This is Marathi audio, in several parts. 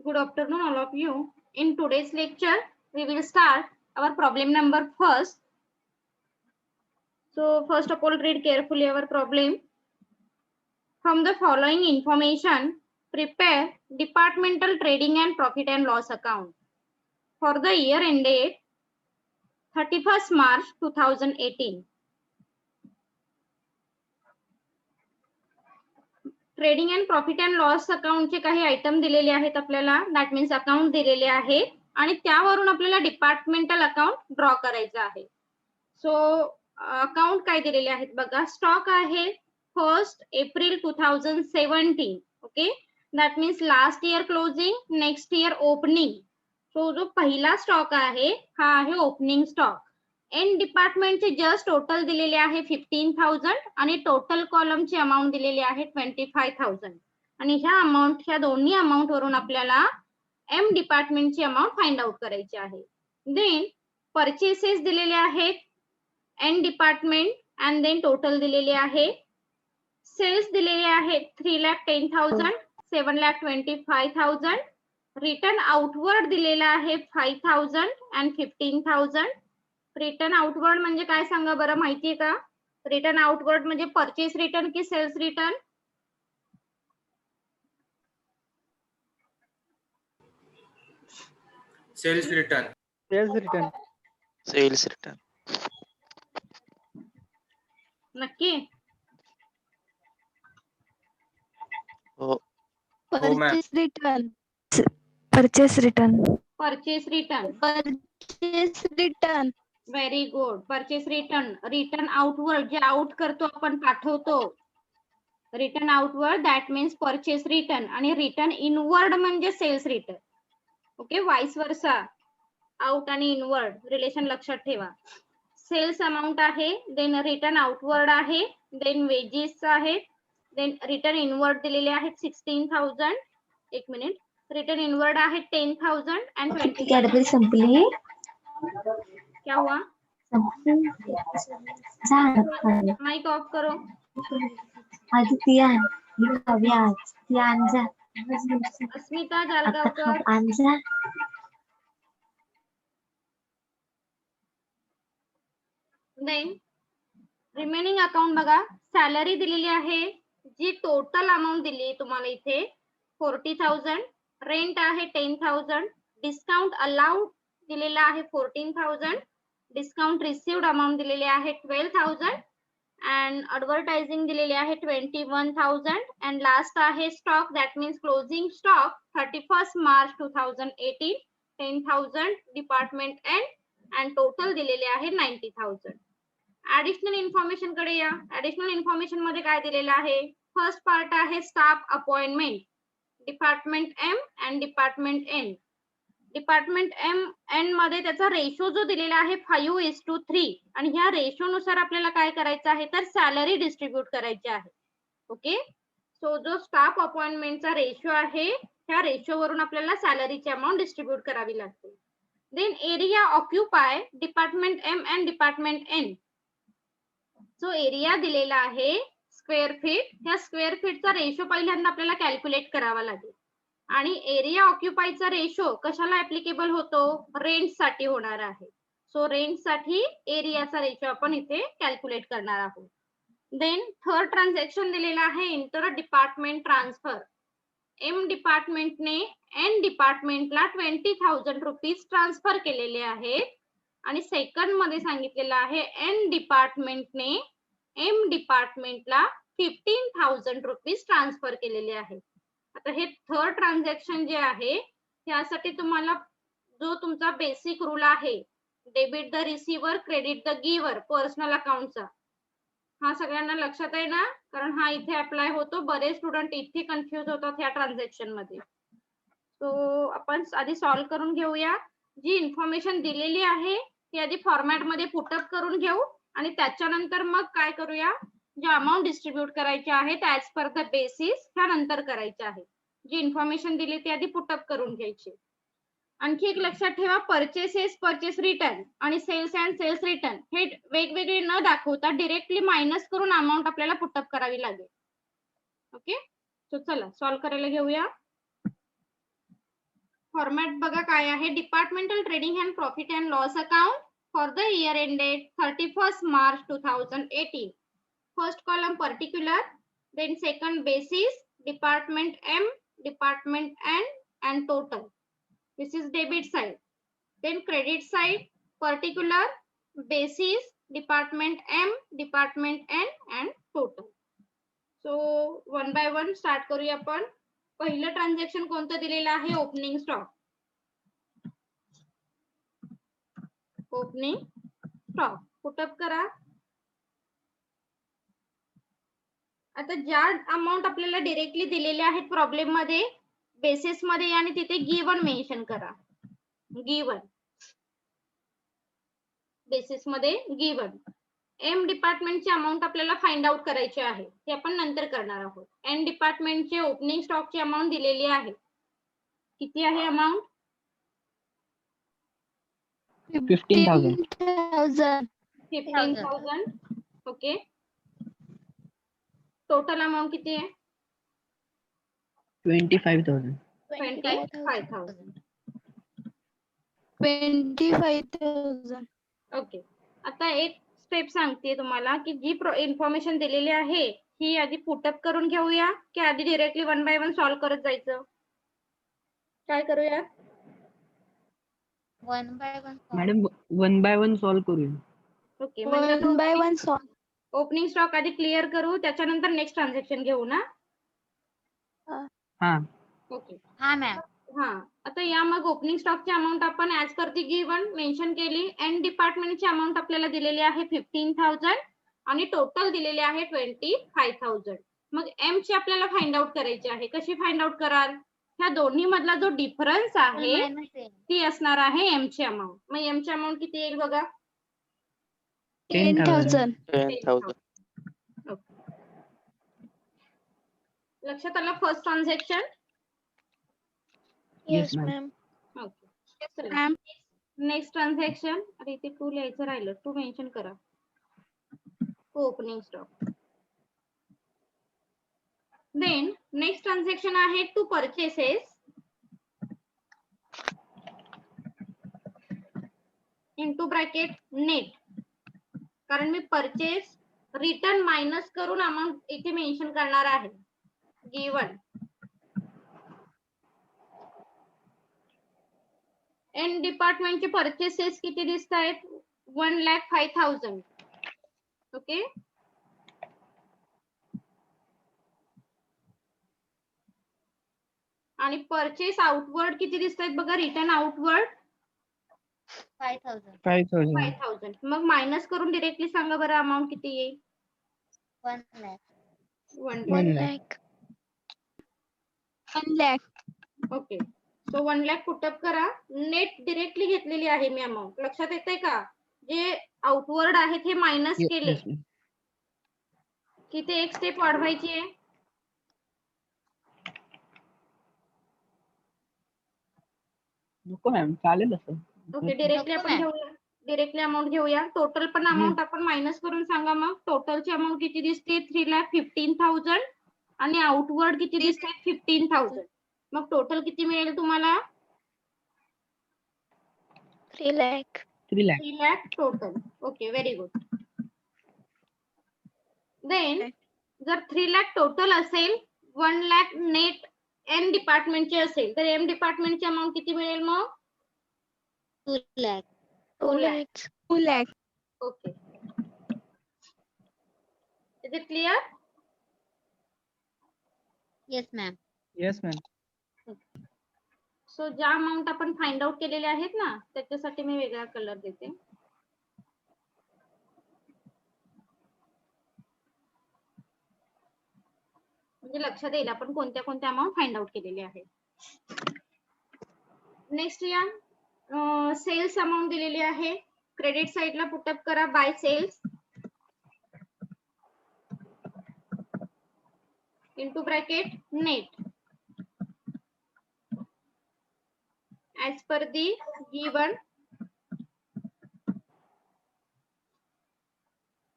Good afternoon, all of you. In today's lecture, we will start our problem number first. So, first of all, read carefully our problem. From the following information, prepare departmental trading and profit and loss account for the year ended 31st March 2018. Trading and profit and loss अकाउंटचे काही आयटम दिलेले आहेत आपल्याला, दॅट मीन्स अकाउंट दिलेले आहेत आणि त्यावरून आपल्याला डिपार्टमेंटल अकाउंट ड्रॉ करायचं आहे. सो अकाउंट काय दिलेले आहेत बघा. स्टॉक आहे 1 April 2017. Okay, that means last year closing, next year opening. So जो पहिला स्टॉक आहे हा आहे ओपनिंग स्टॉक. एंड डिपार्टमेंटचे जस्ट टोटल दिलेले आहे 15,000 आणि टोटल कॉलमची अमाऊंट दिलेली आहे 25,000 आणि ह्या दोन्ही अमाऊंट वरून आपल्याला एम डिपार्टमेंटची अमाऊंट फाइंड आउट करायची आहे. देन परचेसेस दिलेले आहेत N department and then total दिलेले आहे. सेल्स दिलेले आहेत 3,10,000, 7,25,000. रिटर्न आउटवर्ड दिलेला आहे 5,000 अँड 15,000. रिटर्न आउटवर्ड म्हणजे काय सांगा बरं, माहितीये का? रिटर्न आउटवर्ड म्हणजे परचेस रिटर्न की sales return? Sales return. Sales return. Sales return. नक्की? हो. Purchase return. Purchase return. Purchase return. Purchase return. Very good. Purchase return. Return outward जे आउट करतो आपण, पाठवतो, return outward that means purchase return. आणि रिटर्न इनवर्ड म्हणजे sales return. Okay, vice versa, out आणि इनवर्ड रिलेशन लक्षात ठेवा. सेल्स अमाउंट आहे, देन रिटर्न आउटवर्ड आहे, देन वेजेस आहेत, देन रिटर्न इनवर्ड दिलेले आहेत 16,000. एक मिनिट. रिटर्न इनवर्ड आहे 10,000 अँड 20,000. संपली. क्या हुआ? माइक ऑफ करो. अस्मिता जालगावकर. देन रिमेनिंग अकाउंट बघा. सॅलरी दिलेली आहे, जी टोटल अमाऊंट दिली तुम्हाला इथे 40,000. रेंट आहे 10,000. डिस्काउंट अलाउड दिलेला आहे 14,000. डिस्काउंट रिसिव्ड अमाऊंट दिलेली आहे 12,000 अँड ॲडव्हर्टायझिंग दिलेली आहे 21,000 अँड लास्ट आहे stock that means closing stock 31st March 2018 10,000 department end and total दिलेले आहे 90,000. ऍडिशनल इन्फॉर्मेशन कडे या. ऍडिशनल इन्फॉर्मेशन मध्ये काय दिलेलं आहे? फर्स्ट पार्ट आहे staff appointment, department M and department N. Department M N मध्ये त्याचा रेशो जो दिलेला आहे 5:3 आणि ह्या रेशो नुसार आपल्याला काय करायचं आहे तर सॅलरी डिस्ट्रीब्यूट करायची आहे. ओके, सो जो स्टाफ अपॉइंटमेंटचा रेशो आहे त्या रेशो वरून आपल्याला सॅलरीची अमाऊंट डिस्ट्रीब्यूट करावी लागते. Then area occupy department M and department N. जो एरिया दिलेला आहे स्क्वेअर फीट, त्या स्क्वेअर फीटचा रेशो पहिल्यांदा आपल्याला कॅल्क्युलेट करावा लागेल. आणि एरिया ऑक्युपायचा रेशो कशाला ऍप्लिकेबल होतो? रेंट साठी होणार आहे. सो रेंट साठी एरियाचा रेशो आपण इथे कॅल्क्युलेट करणार आहोत. देन थर्ड ट्रान्झॅक्शन दिलेला आहे इंटर डिपार्टमेंट ट्रान्सफर. एम डिपार्टमेंटने एन डिपार्टमेंटला 20,000 रुपीज ट्रान्सफर केलेले आहेत आणि सेकंड मध्ये सांगितलेलं आहे एन डिपार्टमेंटने एम डिपार्टमेंटला 15,000 रुपीज ट्रान्सफर केलेले आहेत. आता हे थर्ड ट्रान्झॅक्शन जे आहे त्यासाठी तुम्हाला जो तुमचा बेसिक रूल आहे debit the receiver credit the giver personal अकाउंटचा, हा सगळ्यांना लक्षात आहे ना? कारण हा इथे अप्लाय होतो. बरेच स्टुडंट इथे कन्फ्युज होतात या ट्रान्झॅक्शन मध्ये. सो आपण आधी सॉल्व्ह करून घेऊया. जी इन्फॉर्मेशन दिलेली आहे ती आधी फॉर्मॅट मध्ये पुटअप करून घेऊ आणि त्याच्यानंतर मग काय करूया, जे अमाऊंट डिस्ट्रीब्यूट करायचे आहेत ऍज पर द बेसिस त्यानंतर करायचे आहे. जी इन्फॉर्मेशन दिली ती आधी पुटअप करून घ्यायची. आणखी एक लक्षात ठेवा, परचेसेस, परचेस रिटर्न आणि सेल्स अँड सेल्स रिटर्न हे वेगवेगळे न दाखवता डिरेक्टली मायनस करून अमाऊंट आपल्याला पुटअप करावी लागेल. ओके, सो चला सॉल्व्ह करायला घेऊया. फॉर्मॅट बघा काय आहे. Departmental trading and profit and loss account for the year ended 31st March 2018. First column particular, then second basis, department M, department N, and total. This is debit side. Then credit side, particular, basis, department M, department N, and total. So one by one start करूया आपण. पहिलं ट्रान्झॅक्शन कोणतं दिलेलं आहे? Opening stock. Opening stock put up करा. आता ज्या अमाऊंट आपल्याला डायरेक्टली दिलेल्या आहेत प्रॉब्लेम मध्ये, बेसिस मध्ये आणि तिथे गिवन मेन्शन करा. गिवन बेसिस मध्ये गिवन. एम डिपार्टमेंटची अमाऊंट आपल्याला फाइंड आउट करायची आहे, ते आपण नंतर करणार आहोत. एन डिपार्टमेंटचे ओपनिंग स्टॉकची अमाऊंट दिलेली आहे. किती आहे अमाऊंट? 15,000. 15,000. ओके. टोटल अमाऊंट किती आहे? 25,000. 25,000. 25,000. ओके. आता एक स्टेप सांगते तुम्हाला की जी इन्फॉर्मेशन दिलेली आहे ही आधी पुटअप करून घेऊया की आधी directly one by one solve करत जायचं? काय करूया? मॅडम 1 by 1 सॉल्व्ह करूया. Okay. 1 by 1 solve. Opening stock आधी क्लिअर करू, त्याच्यानंतर नेक्स्ट ट्रान्झॅक्शन घेऊ ना? हा. ओके. हा मॅम. हा. आता या मग ओपनिंग स्टॉकची अमाऊंट आपण as per the given mention केली. एन डिपार्टमेंटची अमाऊंट आपल्याला दिलेली आहे 15,000 आणि टोटल दिलेले आहे 25,000. मग एम ची आपल्याला फाइंड आउट करायची आहे. कशी फाइंड आउट कराल? ह्या दोन्ही मधला जो डिफरन्स आहे ती असणार आहे एम ची अमाऊंट. मग एम ची अमाऊंट किती येईल बघा? 10,000. 10,000. लक्षात आलं first transaction? Yes, Yes, ma'am. ma'am. Okay. Ma'am. Next transaction. अरे इथे 2 लिहायचं राहिलं, 2 मेन्शन करा. Opening stock. Then next transaction आहे to purchases into bracket net. कारण मी परचेस रिटर्न मायनस करून अमाऊंट इथे मेन्शन करणार आहे. गिवन एन डिपार्टमेंटचे परचेसेस किती दिसत आहेत? 1,05,000. ओके. आणि परचेस आउटवर्ड किती दिसत आहेत बघा? Return outward 5,000. 5,000. 5,000. मग मायनस करून डिरेक्टली सांगा बरं अमाऊंट किती येईल? 1 lakh. 1 1 lakh. lakh. 1 lakh. Okay. So 1 lakh put up करा. नेट डिरेक्टली घेतलेली आहे मी अमाऊंट. लक्षात येते का? जे आउटवर्ड आहेत हे मायनस Yes, केले yes, ma'am. की ते एक स्टेप वाढवायची आहे. नको मॅम, चालेल असं. ओके. डिरेक्टली नको आपण ma'am. घेऊया. डिरेक्टली अमाऊंट घेऊया. टोटल पण अमाऊंट आपण मायनस करून सांगा. मग टोटलची अमाऊंट किती दिसते? 3,15,000 आणि आउटवर्ड किती दिसते? 15,000. मग टोटल किती मिळेल तुम्हाला? 3 lakh. 3 lakh. 3 lakh total. Okay. Very good. Then Okay. जर 3 लाख टोटल असेल, 1 लाख नेट एन डिपार्टमेंटचे असेल, तर एम डिपार्टमेंटची अमाऊंट किती मिळेल मग? 2 lakh. 2 lakhs. 2 lakh. Okay. Is it clear? Yes ma'am. Yes, ma'am. So ज्या अमाऊंट आपण फाइंड आउट केलेल्या आहेत ना, त्याच्यासाठी मी वेगळा कलर देते. म्हणजे लक्षात येईल आपण कोणत्या कोणत्या अमाऊंट फाइंड आउट केलेले आहे. नेक्स्ट या सेल्स अमाऊंट दिलेली आहे. क्रेडिट साइडला पुटअप करा bye cells into bracket net as per the given.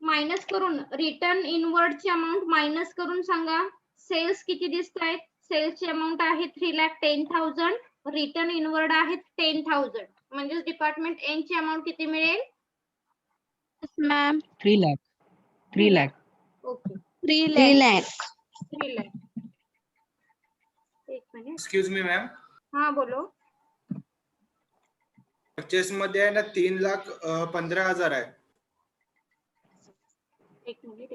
Minus करून रिटर्न इनवर्डची अमाऊंट मायनस करून सांगा. सेल्स किती दिसत आहेत? सेल्सची अमाऊंट आहे 3,10,000 रिटर्न इनवर्ड आहे 10,000 म्हणजे डिपार्टमेंट एन ची अमाऊंट किती मिळेल? Yes, ma'am. 3 lakh. 3 lakh. Okay 3 3 lakh. lakh. 3 lakh. एक मिनिट. एक्सक्यूज मी मॅम, हा बोलो. परचेस मध्ये आहे ना 3,15,000 आहे एक मिनिट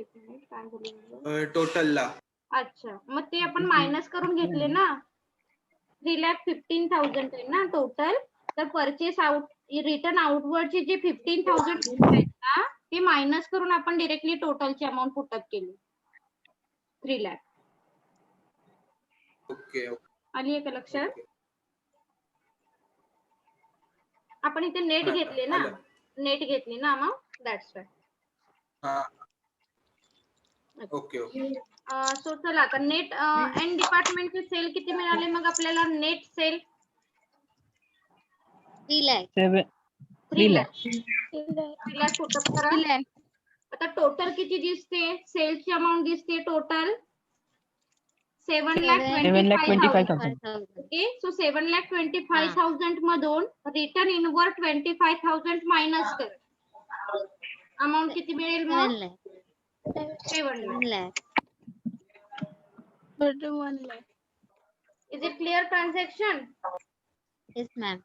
काय बोलू? टोटलला. अच्छा मग ते आपण मायनस करून घेतले ना 3,15,000 आहे ना टोटल. तर परचेस आउट रिटर्न आउटवर्डचे जे 15,000 आहेत ना ते मायनस करून आपण डिरेक्टली टोटलची अमाऊंट पुटअप केली 3 लाख. ओके आली आहे का लक्षात? आपण इथे नेट हा, घेतले ना आलं. नेट घेतली ना अमाऊंट दॅट्स वाय. हा ओके ओके. सो चला आता नेट एंड डिपार्टमेंटचे सेल किती मिळाले मग आपल्याला net sale 3 lakh. 3 lakh. 3 lakh put up करा. 3 lakh. आता टोटल किती दिसते? सेल्सची अमाऊंट दिसते टोटल 7,25,000. 7,25,000. ओके सो 7,25,000 मधून रिटर्न इनवर्ड 25,000 मायनस कर. अमाऊंट किती मिळेल 7 मग? lakh. 7 1 lakh. 1 lakh. Is it clear transaction? Yes, ma'am.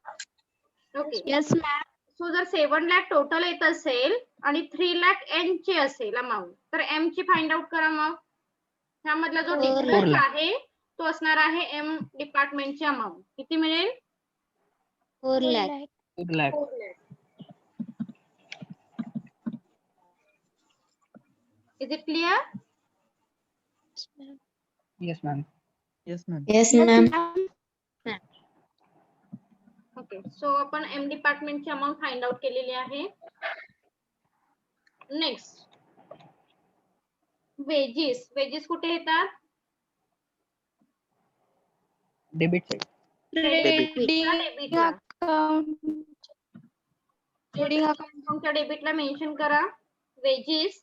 Okay Yes, ma'am. So जर 7 लाख टोटल येत असेल आणि 3 लाख एम ची असेल अमाऊंट तर एम ची फाइंड आउट करा. मग ह्यामधला जो 4 डिफरन्स lakh. आहे तो असणार आहे एम डिपार्टमेंटची अमाऊंट. किती मिळेल? 4 lakh. 4 lakh. 4 lakh. Is it clear? Yes, ma'am. Yes, ma'am. Yes, Yes, ma'am. ma'am. Okay so आपण एम डिपार्टमेंटची अमाऊंट फाइंड आउट केलेली आहे. Next wedges. वेजेस कुठे येतात? Debit side. Trading डेबिटला. account. Trading account. तुमच्या डेबिटला मेन्शन करा वेजेस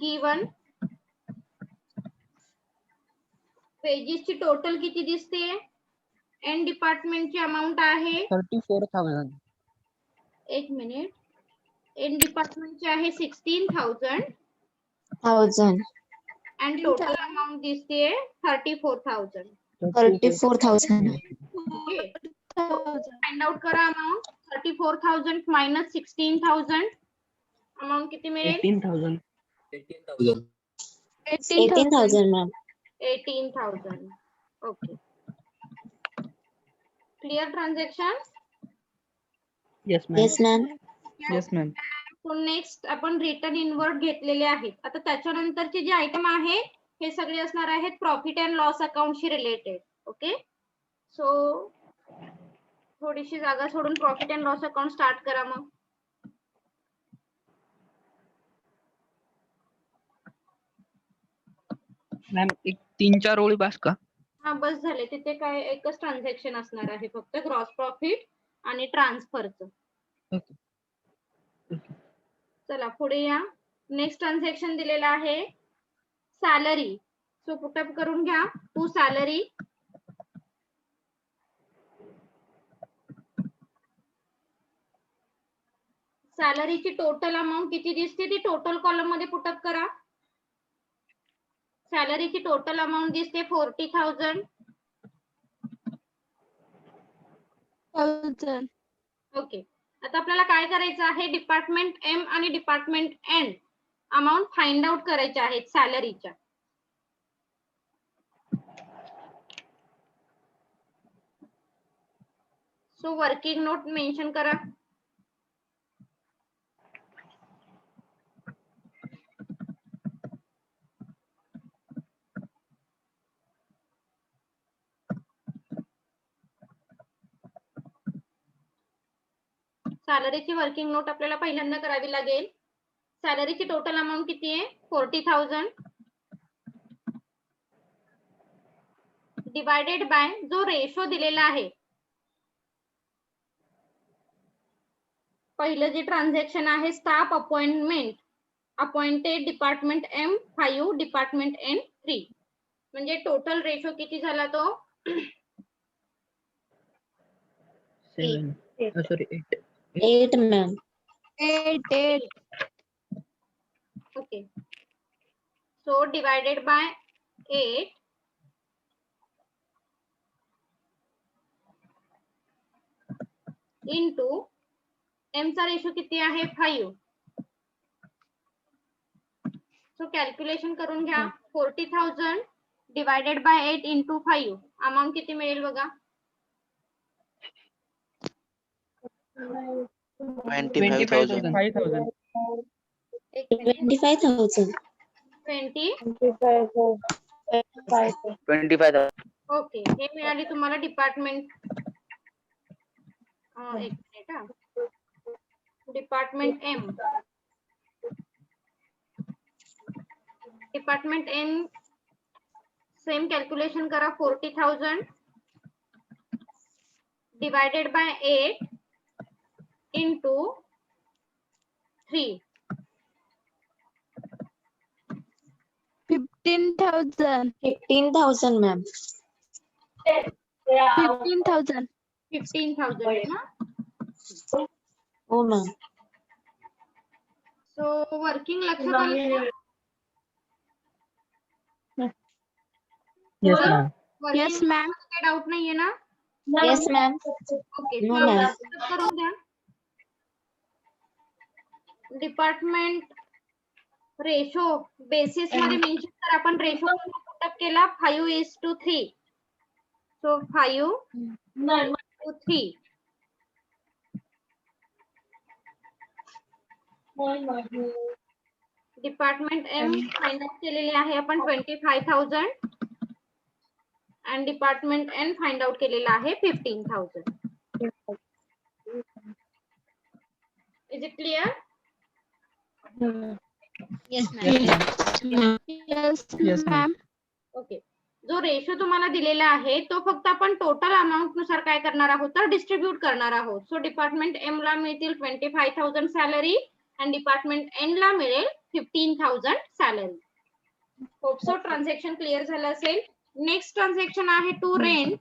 गिवन. वेजेसची टोटल किती दिसते? एन डिपार्टमेंटची अमाऊंट आहे 34,000. एक मिनिट. एन डिपार्टमेंटची आहे 16,000 1,000. अँड टोटल अमाऊंट दिसते 34,000. 34,000. ओके 4,000. फाइंड आउट करा अमाऊंट 34,000 मायनस 16,000 अमाऊंट किती मिळेल? 18,000. 18,000, ma'am. 18,000. Okay clear transaction? Yes, ma'am. Yes, ma'am. Yes, ma'am. So next आपण रिटर्न इनवर्ड घेतलेले आहेत. आता त्याच्यानंतरचे जे आयटम आहे हे सगळे असणार आहेत प्रॉफिट अँड लॉस अकाउंटशी रिलेटेड. ओके सो थोडीशी जागा सोडून profit and loss account start करा. मग मॅम एक 3-4 ओळी बस का? हा बस झाले. तिथे काय एकच ट्रान्झॅक्शन असणार आहे फक्त ग्रॉस प्रॉफिट आणि ट्रान्सफरचं. Okay. चला पुढे या. नेक्स्ट ट्रान्झॅक्शन दिलेला आहे सॅलरी. सो पुटअप करून घ्या टू सॅलरी. सॅलरीची टोटल अमाऊंट किती दिसते ती टोटल कॉलम मध्ये पुटअप करा. सॅलरीची टोटल अमाऊंट दिसते 40,000. 1,000. ओके आता आपल्याला काय करायचं आहे डिपार्टमेंट एम आणि department N amount find out करायच्या आहेत सॅलरीच्या. सो वर्किंग नोट मेन्शन करा. सॅलरीची वर्किंग नोट आपल्याला पहिल्यांदा करावी लागेल. सॅलरीची टोटल अमाऊंट किती आहे? 40,000 डिवायडेड बाय जो रेशो दिलेला आहे. पहिलं जे ट्रान्झॅक्शन आहे staff appointment appointed department M 5 department N 3. म्हणजे टोटल रेशो किती झाला तो 7 sorry 8 8 ma'am. 8. Okay so divided by 8 into M चा रेशो किती आहे 5. सो कॅल्क्युलेशन करून घ्या 40,000 डिवायडेड बाय 8 इंटू 5 अमाऊंट किती मिळेल बघा 25,000. 25,000 एक मिनिट 25,000. 20 25,000. ओके हे मिळाली तुम्हाला डिपार्टमेंट एक मिनिट हा department M department N same calculation करा 40,000 डिवायडेड बाय 8 इंटू 3 15,000. 15,000 ma'am. 15,000. 15,000 ना Oh ma'am. सो वर्किंग लक्षात आलं का? yes ma'am Yes, ma'am. काही डाऊट नाहीये ना Yes ma'am. Okay No, ma'am. करून द्या डिपार्टमेंट रेशो बेसिस मध्ये मेन्शन करा आपण रेशो पुटअप केला 5:3 so 5:3 department M find out केलेली आहे आपण 25,000 आणि डिपार्टमेंट एन फाइंड आउट केलेला आहे 15,000 is it clear Yes yes ma'am Yes, Yes, ma'am. ma'am. Okay जो रेशो तुम्हाला दिलेला आहे तो फक्त आपण टोटल अमाऊंट नुसार काय करणार आहोत तर डिस्ट्रीब्यूट करणार आहोत सो डिपार्टमेंट एम ला मिळतील 25,000 सॅलरी आणि डिपार्टमेंट एन ला मिळेल 15,000 salary hope so transaction clear झालं असेल नेक्स्ट ट्रान्झॅक्शन आहे टू रेंट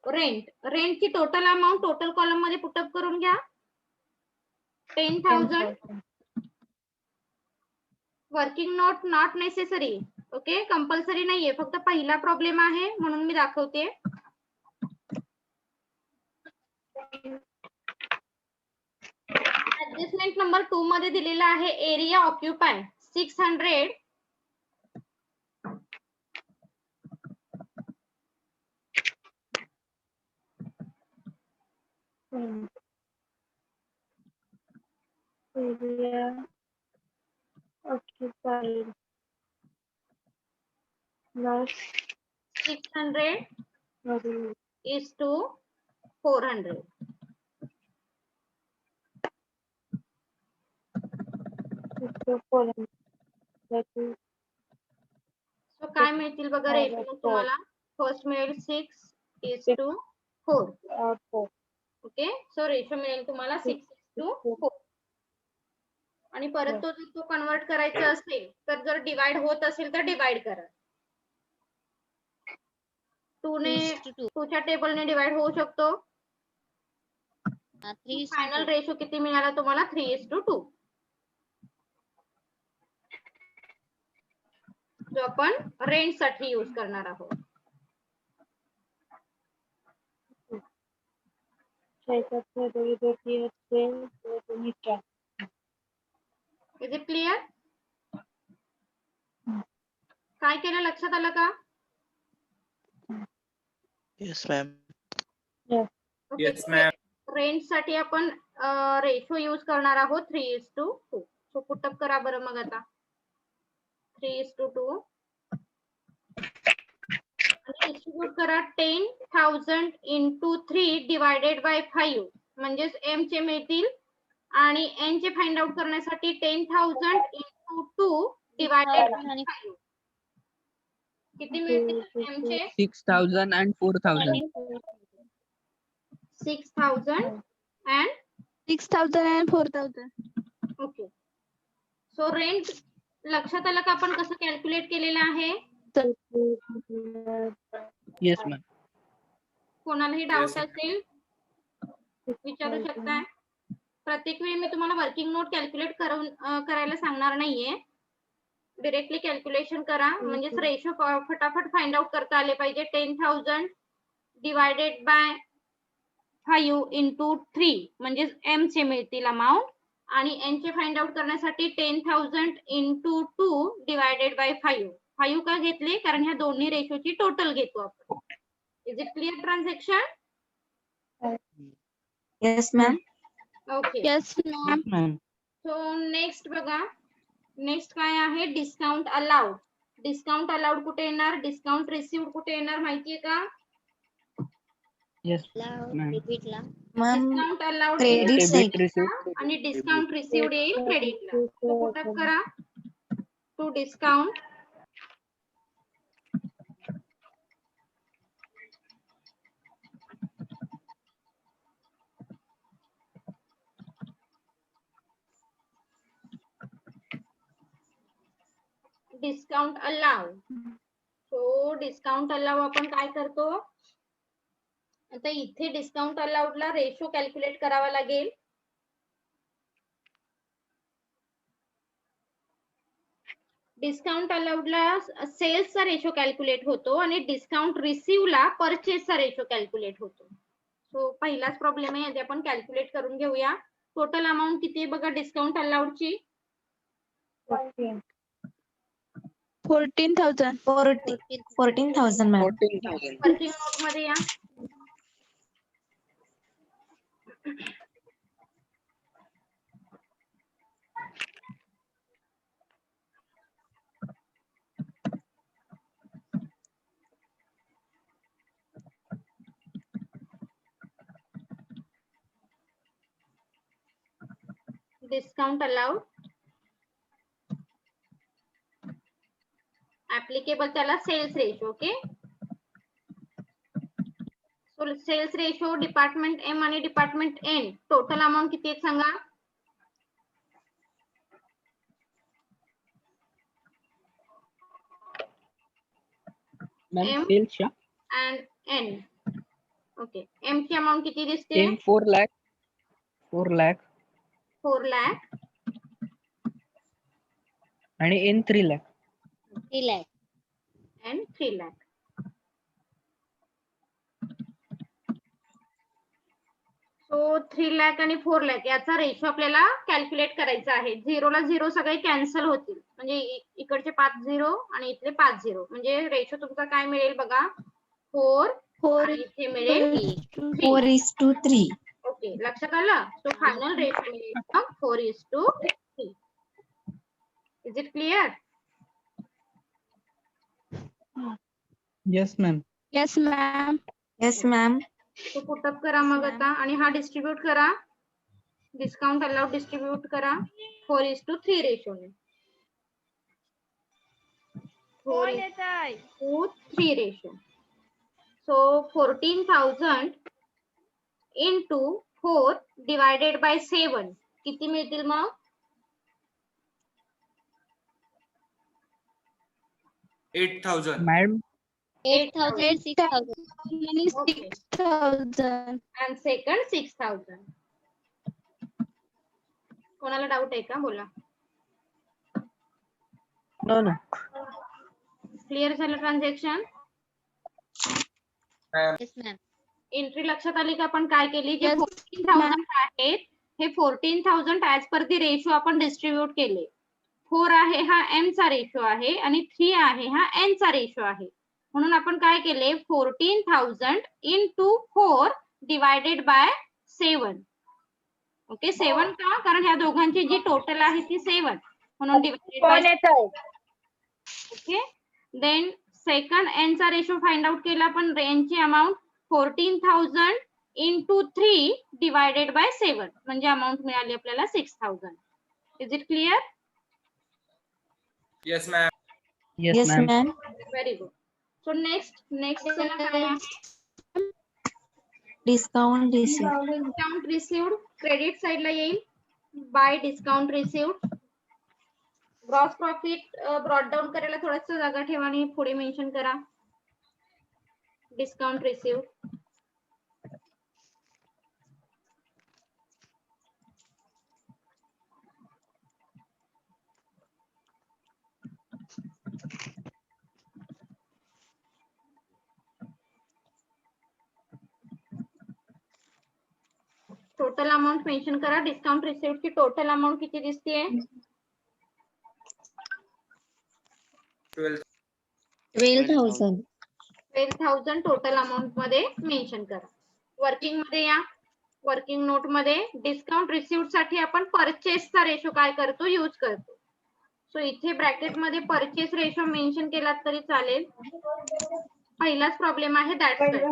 रेंटची टोटल अमाऊंट टोटल कॉलम मध्ये पुटअप करून घ्या 10,000 working note not necessary okay compulsory नाहीये फक्त पहिला प्रॉब्लेम आहे म्हणून मी दाखवते ऍडजस्टमेंट नंबर 2 मध्ये दिलेला आहे area occupy 600 Occupied. Plus 600 is to 400 so काय मिळतील बघा रेशो तुम्हाला फर्स्ट मिळेल 6:4 ओके सो रेशो मिळेल तुम्हाला 6:4 आणि परत तो जर तो कन्वर्ट करायचा असेल तर जर डिवाइड होत असेल तर डिवाइड करा 2 ने 2 च्या टेबलने डिवाइड होऊ शकतो फायनल रेशो किती मिळाला तुम्हाला 3:2 जो आपण रेंट साठी यूज करणार आहोत इज इट क्लिअर काय केलं लक्षात आलं का Yes, ma'am. Yes, ma'am. Rent साठी आपण रेशो यूज करणार आहोत 3:2 सो पुटअप करा बरं मग आता 3:2 आणि डिस्ट्रीब्यूट करा 10,000 इंटू 3 डिवायडेड बाय 5 म्हणजेच एम चे मिळतील आणि एन चे फाइंड आउट करण्यासाठी 10,000 इंटू 2 डिवायडेड बाय 5 किती मिळतील एम चे 6,000 and 4,000 6,000 and 6,000 and 4,000. okay so rent लक्षात आलं का आपण कसं कॅल्क्युलेट केलेलं आहे? Yes, ma'am. कोणालाही डाऊट Yes, ma'am. असेल विचारू शकताय. प्रत्येक वेळी मी तुम्हाला वर्किंग नोट कॅल्क्युलेट करायला सांगणार नाहीये. डिरेक्टली कॅल्क्युलेशन करा म्हणजेच रेशो फटाफट फाइंड आउट करता आले पाहिजे. 10,000 डिवायडेड बाय 5 इंटू 3 म्हणजे एम चे मिळतील अमाऊंट आणि एन चे फाइंड आउट करण्यासाठी 10,000 इंटू 2 डिवायडेड बाय 5. 5 का घेतले कारण ह्या दोन्ही रेशोची टोटल घेतो आपण. Is it clear transaction? Yes, ma'am. Okay. Yes, ma'am. Ma'am. So next बघा. नेक्स्ट काय आहे? Discount allowed. डिस्काउंट अलाउड कुठे येणार? डिस्काउंट रिसिव्ड कुठे येणार माहितीये का? Yes, ma'am. Ma'am, discount allowed credit Debit side. received. आणि डिस्काउंट रिसिव्ड येईल क्रेडिटला. तो पुटअप करा. To discount discount allow. So discount allow आपण काय करतो? आता इथे डिस्काउंट अलाउडला रेशो कॅल्क्युलेट करावा लागेल. डिस्काउंट अलाउडला सेल्सचा रेशो कॅल्क्युलेट होतो आणि डिस्काउंट रिसिव्हला परचेसचा रेशो कॅल्क्युलेट होतो. सो पहिलाच प्रॉब्लेम आहे यात आपण कॅल्क्युलेट करून घेऊया. टोटल अमाऊंट किती आहे बघा डिस्काउंट अलाउडची? 14,000. 14,000, ma'am. 14,000. वर्किंग नोट मध्ये या. डिस्काउंट अलाउड ऍप्लिकेबल त्याला sales ratio. Okay. So sales ratio department M आणि डिपार्टमेंट एन टोटल अमाऊंट किती आहे सांगा? Ma'am, M. sales च्या अँड एन. ओके. एम ची अमाऊंट किती दिसते? M 4 lakh. 4 lakh. 4 लाख आणि N 3 lakh. And 3 lakh. So 3 lakh आणि 4 लाख याचा रेशो आपल्याला कॅल्क्युलेट करायचा आहे. 0 ला 0 सगळे कॅन्सल होतील म्हणजे इकडचे 5 0 आणि इथले 5 0 म्हणजे रेशो तुमचा काय मिळेल बघा? 4 4 आणि इथे मिळेल 4:3. ओके. लक्षात आलं? सो फायनल रेशो मिळेल मग 4:3. Is it clear? Yes, ma'am. Yes, ma'am. Yes, ma'am. तो पुटअप करा मग आता आणि हा डिस्ट्रीब्यूट करा. डिस्काउंट अलाउड डिस्ट्रीब्यूट करा 4:3 रेशोने. 4:3 ratio. So 14,000 into 4 divided by 7 किती मिळतील मग? 8,000. Madam, 8,000 Many 6,000. and second 6,000. कोणाला डाऊट आहे का? बोला. no. क्लिअर झालं ट्रान्झॅक्शन? एंट्री लक्षात आली का आपण काय केली? जे Yes, 14,000 आहेत हे 14,000 ऍज पर दी रेशो आपण डिस्ट्रीब्यूट केले. 4 आहे हा एम चा रेशो आहे आणि 3 आहे हा एन चा रेशो आहे. म्हणून आपण काय केले? 14,000 इंटू 4 डिवायडेड बाय 7. ओके. 7 का? कारण ह्या दोघांची जी टोटल आहे ती 7 म्हणून divided by. Okay. Then second N चा रेशो फाइंड आउट केला पण एनची अमाऊंट 14,000 इंटू 3 डिवायडेड बाय 7 म्हणजे अमाऊंट मिळाली आपल्याला 6,000. Is it clear? Yes, ma'am. Yes, Yes, ma'am. ma'am. Very good. So next काय आहे? Discount received. Discount received credit साइडला येईल. By discount received gross profit brought down करायला थोडस जागा ठेवा आणि पुढे मेन्शन करा. Discount receive. Total amount mention करा. डिस्काउंट रिसिव्ह ची टोटल अमाऊंट किती दिसतीये? 12,000. 12,000 टोटल अमाऊंट मध्ये मेन्शन करा. वर्किंग मध्ये या. वर्किंग नोट मध्ये डिस्काउंट रिसिव्ह साठी आपण परचेसचा रेशो काय करतो? यूज करतो. सो इथे ब्रॅकेट मध्ये परचेस रेशो मेन्शन केला तरी चालेल. पहिलाच प्रॉब्लेम आहे दॅट्स वाय.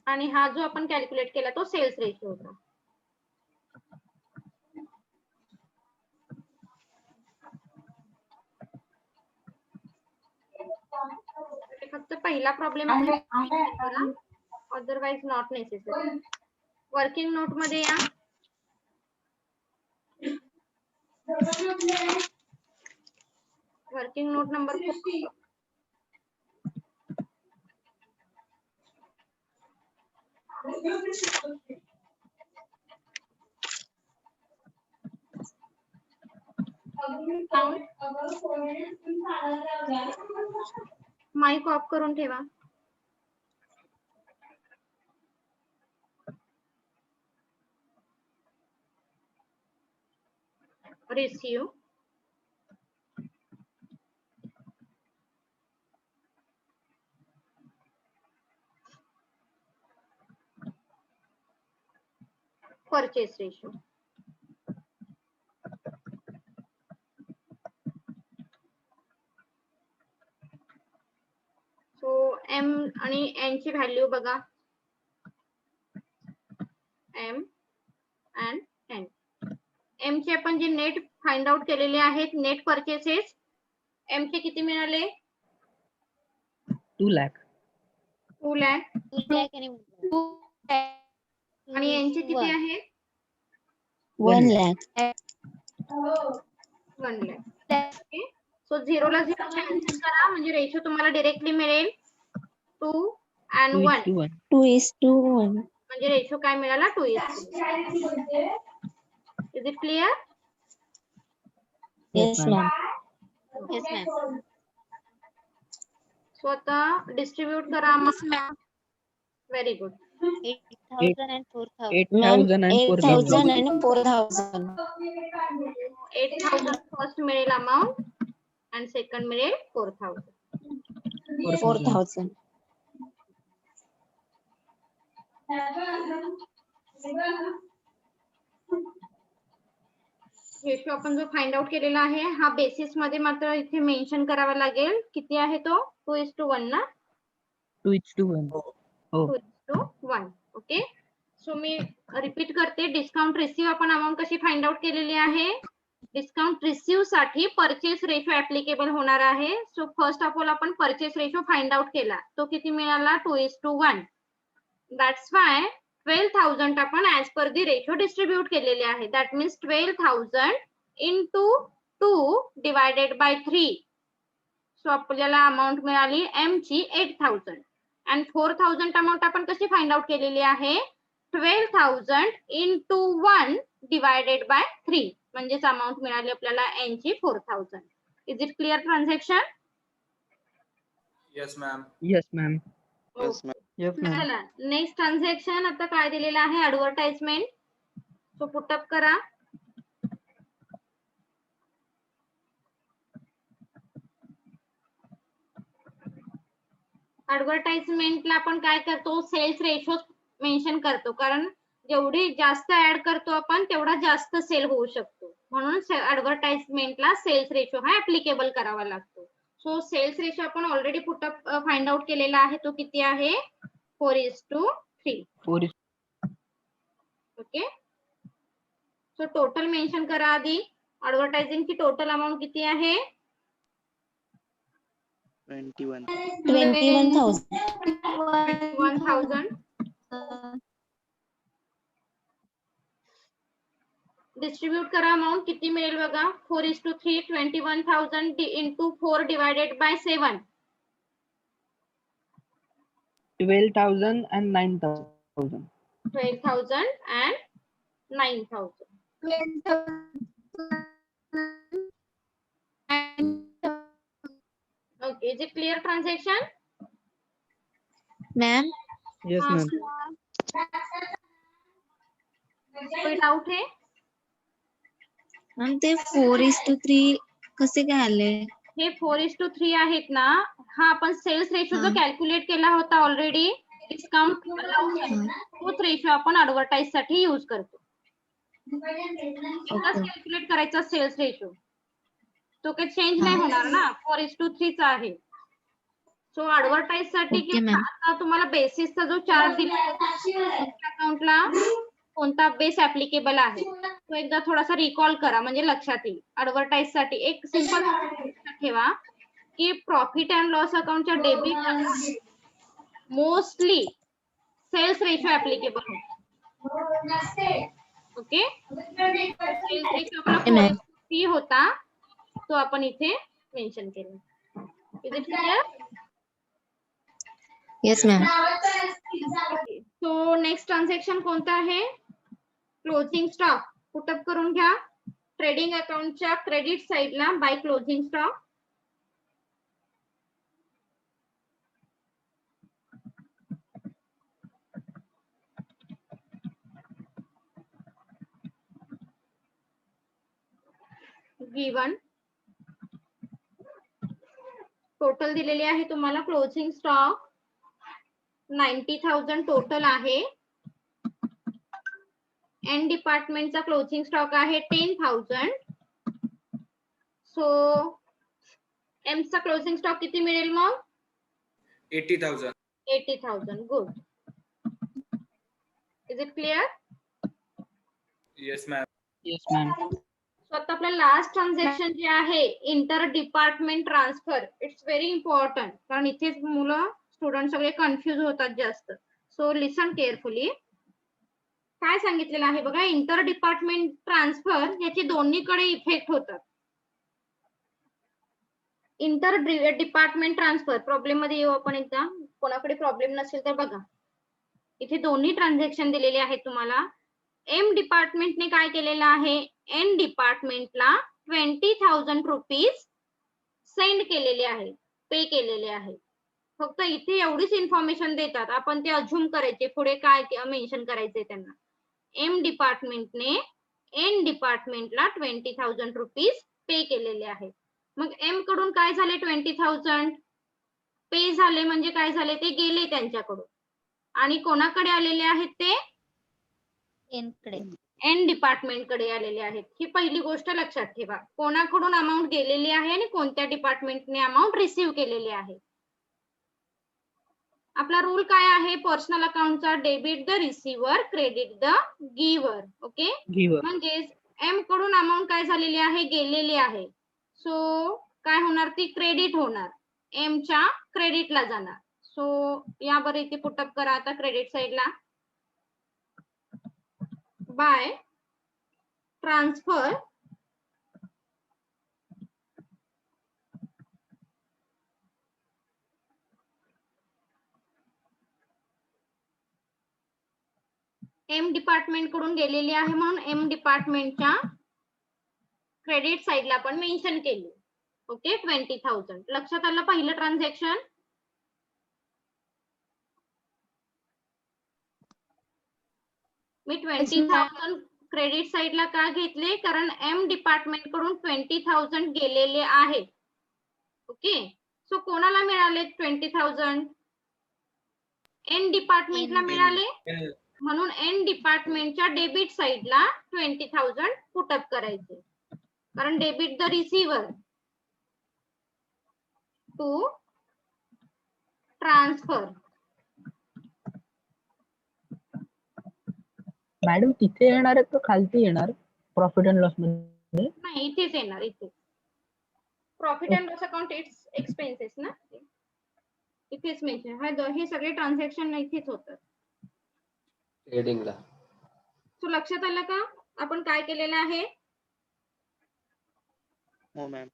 आणि हा जो आपण कॅल्क्युलेट केला तो सेल्स रेशो होता. फक्त पहिला प्रॉब्लेम आहे, otherwise not necessary. Working note मध्ये या. Working note number 4. Mic off करून ठेवा. Receive. Purchase ratio. So M आणि एन ची व्हॅल्यू बघा. M and N. एम चे आपण जे नेट फाइंड आउट केलेले आहेत, नेट परचेसेस, एम चे किती मिळाले? 2 lakh. 2 lakh. आणि एन चे किती आहे? 1 lakh. 1 lakh. ओके. सो 0 ला 0 कॅन्सल करा म्हणजे रेशो तुम्हाला डायरेक्टली मिळेल 2 and 1. 2:1. 2:1. म्हणजे रेशो काय मिळाला? 2:1. Is it clear? Yes, ma'am. Yes, ma'am. So आता डिस्ट्रीब्यूट करा. Very good. 8,000 and 4,000. 8,000 and 4,000. 8,000 and 4,000. 8,000 first मिळेल अमाऊंट आणि सेकंड मिळेल 4,000. 4,000. रेशो आपण जो फाइंड आउट केलेला आहे हा बेसिस मध्ये मात्र इथे मेन्शन करावा लागेल. किती आहे तो? 2:1 ना? 2:1. हो. 2:1. ओके. सो मी रिपीट करते. डिस्काउंट रिसिव्ह आपण अमाऊंट कशी फाइंड आउट केलेली आहे? डिस्काउंट रिसिव्ह साठी परचेस रेशो ऍप्लिकेबल होणार आहे. सो फर्स्ट ऑफ ऑल आपण परचेस रेशो फाइंड आउट केला. तो किती मिळाला? 2:1. दॅट्स वाय 12,000 आपण ऍज पर दी रेशो डिस्ट्रीब्यूट केलेले आहे. That means 12,000 into 2 divided by 3. So आपल्याला अमाऊंट मिळाली एम ची 8,000 आणि 4,000 अमाऊंट आपण कशी फाइंड आउट केलेली आहे? 12,000 into 1 divided by 3 म्हणजेच अमाऊंट मिळाली आपल्याला एन ची 4,000. Is it clear transaction? Yes ma'am. Yes, ma'am. Yes, ma'am. Yes, ma'am. चला नेक्स्ट ट्रान्झॅक्शन आता काय दिलेलं आहे? ऍडव्हर्टाइजमेंट. सो पुटअप करा. ऍडव्हर्टाइजमेंटला आपण काय करतो? सेल्स रेशो मेन्शन करतो, कारण जेवढी जास्त ऍड करतो आपण तेवढा जास्त सेल होऊ शकतो. म्हणून ऍडव्हर्टाइजमेंटला सेल्स रेशो हा ऍप्लिकेबल करावा लागतो. सो सेल्स रेशो आपण ऑलरेडी पुटअप फाइंड आउट केलेला आहे. तो किती आहे? 4:3. 4 is okay. So total mention करा आधी. ऍडव्हर्टायझिंग ची टोटल अमाऊंट किती आहे? 21. 21,000. 1,000. डिस्ट्रीब्यूट करा अमाऊंट किती मिळेल बघा. 4:3 21,000 into 4 divided by 7. 12,000 and 9,000. 12,000 and 9,000. Okay, is it clear transaction? Ma'am Yes, हाँ, ma'am. कोई डाउट है? मॅम ते 4:3 कसे काय आले? हे 4:3 आहेत ना, हा आपण सेल्स रेशो जो हा. कॅल्क्युलेट केला होता ऑलरेडी डिस्काउंट तोच रेशो आपण ऍडव्हर्टाइज साठी यूज करतो. एकदाच Okay. कॅल्क्युलेट करायचा सेल्स रेशो, तो काही चेंज नाही होणार ना. 4:3 चा आहे. सो ऍडव्हर्टाइज साठी Okay, किंवा ma'am. आता तुम्हाला बेसिसचा जो चार्ज दिला अकाउंटला कोणता बेस ऍप्लिकेबल आहे तो एकदा थोडासा रिकॉल करा, म्हणजे लक्षात येईल. ऍडव्हर्टाइज साठी एक सिंपल ठेवा की प्रॉफिट अँड लॉस अकाउंटच्या debit mostly sales ratio applicable होतो. ओके, सेल्स रेशो आपला Okay, ma'am. 4:3 होता, तो आपण इथे मेन्शन केला. Is it clear? Yes ma'am. So next transaction कोणतं आहे? Closing stock. पुटअप करून घ्या ट्रेडिंग अकाउंटच्या क्रेडिट साइडला by closing stock. Given total दिलेली आहे तुम्हाला. क्लोजिंग स्टॉक 90,000 टोटल आहे. एन डिपार्टमेंटचा क्लोजिंग स्टॉक आहे 10,000. सो एम चा क्लोजिंग स्टॉक किती मिळेल मग? 80,000. 80,000. Good. Is it clear? Yes ma'am. Yes, ma'am. So आता आपलं लास्ट ट्रान्झॅक्शन जे आहे inter department transfer. It's very important, कारण इथेच मुलं स्टुडंट सगळे कन्फ्युज होतात जास्त. So listen carefully. काय सांगितलेलं आहे बघा, इंटर डिपार्टमेंट ट्रान्सफर याचे दोन्हीकडे इफेक्ट होतात. इंटर डिपार्टमेंट ट्रान्सफर प्रॉब्लेम मध्ये येऊ आपण एकदा. कोणाकडे प्रॉब्लेम नसेल तर बघा, इथे दोन्ही ट्रान्झॅक्शन दिलेले आहेत तुम्हाला. एम डिपार्टमेंटने काय केलेलं आहे, एन डिपार्टमेंटला 20,000 रुपीज सेंड केलेले आहे, पे केलेले आहे. फक्त इथे एवढीच इन्फॉर्मेशन देतात, आपण ते अझ्युम करायचे पुढे काय मेन्शन करायचे त्यांना. एम डिपार्टमेंटने एन डिपार्टमेंटला 20,000 रुपीज पे केलेले आहेत. मग एम कडून काय झाले, 20,000 पे झाले, म्हणजे काय झाले, ते गेले त्यांच्याकडून. आणि कोणाकडे आलेले आहेत ते? एनकडे. एन डिपार्टमेंट कडे आलेले आहेत. ही पहिली गोष्ट लक्षात ठेवा, कोणाकडून अमाऊंट गेलेली आहे आणि कोणत्या डिपार्टमेंटने अमाऊंट रिसीव्ह केलेली आहे. आपला रूल काय आहे पर्सनल अकाउंटचा? Debit the receiver, credit the giver. Okay, Giver. म्हणजेच एम कडून अमाऊंट काय झालेली आहे, गेलेली आहे. सो काय होणार, ती क्रेडिट होणार, एम च्या क्रेडिटला जाणार. सो यावर इथे पुटअप करा आता क्रेडिट साइडला. बाय ट्रान्सफर एम डिपार्टमेंट कडून गेलेली आहे, म्हणून एम डिपार्टमेंटच्या क्रेडिट साइडला आपण मेन्शन केली. ओके, 20,000. लक्षात आलं पहिलं ट्रान्झॅक्शन? मी 20,000 क्रेडिट साइडला का घेतले, कारण एम डिपार्टमेंट कडून 20,000 गेलेले आहेत. ओके, सो कोणाला मिळाले 20,000? एन डिपार्टमेंटला मिळाले, म्हणून एन डिपार्टमेंटच्या डेबिट साइडला 20,000 पुटअप करायचे. कारण debit the receiver to transfer. Madam तिथे येणार आहे का खालती येणार प्रॉफिट अँड लॉस मध्ये? नाही, इथेच येणार. इथे profit and loss account it's expenses ना, इथेच मेन्शन. हे सगळे ट्रान्झॅक्शन इथेच होतात. ट्रेडिंगला. सो लक्षात आलं का? आपण काय केलेलं आहे? हो मॅम.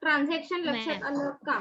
ट्रान्झॅक्शन लक्षात मॅम. आलं का?